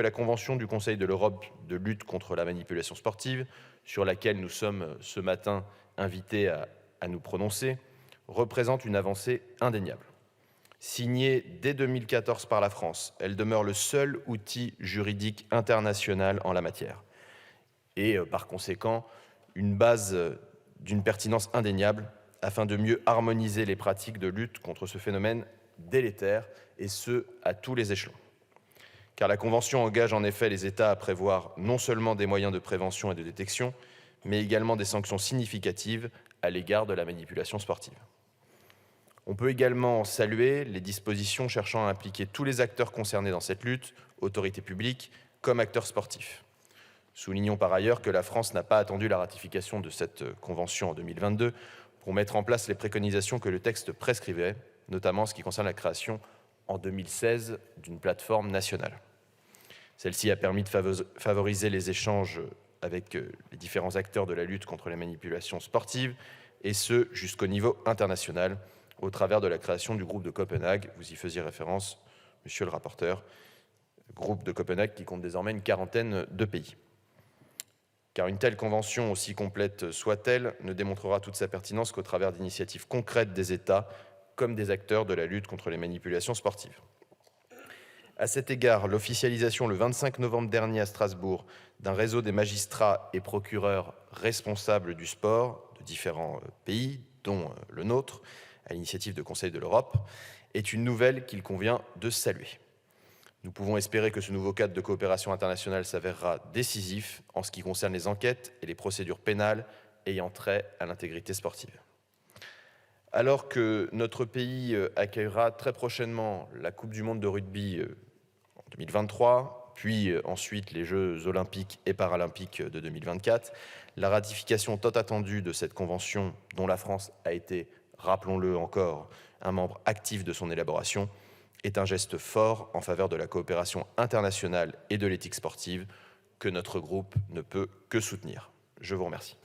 La Convention du Conseil de l'Europe de lutte contre la manipulation sportive, sur laquelle nous sommes ce matin invités à nous prononcer, représente une avancée indéniable. Signée dès 2014 par la France, elle demeure le seul outil juridique international en la matière et, par conséquent, une base d'une pertinence indéniable afin de mieux harmoniser les pratiques de lutte contre ce phénomène délétère, et ce, à tous les échelons. Car la Convention engage en effet les États à prévoir non seulement des moyens de prévention et de détection, mais également des sanctions significatives à l'égard de la manipulation sportive. On peut également saluer les dispositions cherchant à impliquer tous les acteurs concernés dans cette lutte, autorités publiques comme acteurs sportifs. Soulignons par ailleurs que la France n'a pas attendu la ratification de cette convention en 2022 pour mettre en place les préconisations que le texte prescrivait, notamment en ce qui concerne la création en 2016 d'une plateforme nationale. Celle-ci a permis de favoriser les échanges avec les différents acteurs de la lutte contre les manipulations sportives, et ce jusqu'au niveau international, au travers de la création du groupe de Copenhague. Vous y faisiez référence, monsieur le rapporteur, groupe de Copenhague qui compte désormais une quarantaine de pays. Car une telle convention, aussi complète soit-elle, ne démontrera toute sa pertinence qu'au travers d'initiatives concrètes des États comme des acteurs de la lutte contre les manipulations sportives. À cet égard, l'officialisation le 25 novembre dernier à Strasbourg d'un réseau des magistrats et procureurs responsables du sport de différents pays, dont le nôtre, à l'initiative du Conseil de l'Europe, est une nouvelle qu'il convient de saluer. Nous pouvons espérer que ce nouveau cadre de coopération internationale s'avérera décisif en ce qui concerne les enquêtes et les procédures pénales ayant trait à l'intégrité sportive. Alors que notre pays accueillera très prochainement la Coupe du monde de rugby en 2023, puis ensuite les Jeux olympiques et paralympiques de 2024, la ratification tant attendue de cette convention, dont la France a été, rappelons-le encore, un membre actif de son élaboration, est un geste fort en faveur de la coopération internationale et de l'éthique sportive que notre groupe ne peut que soutenir. Je vous remercie.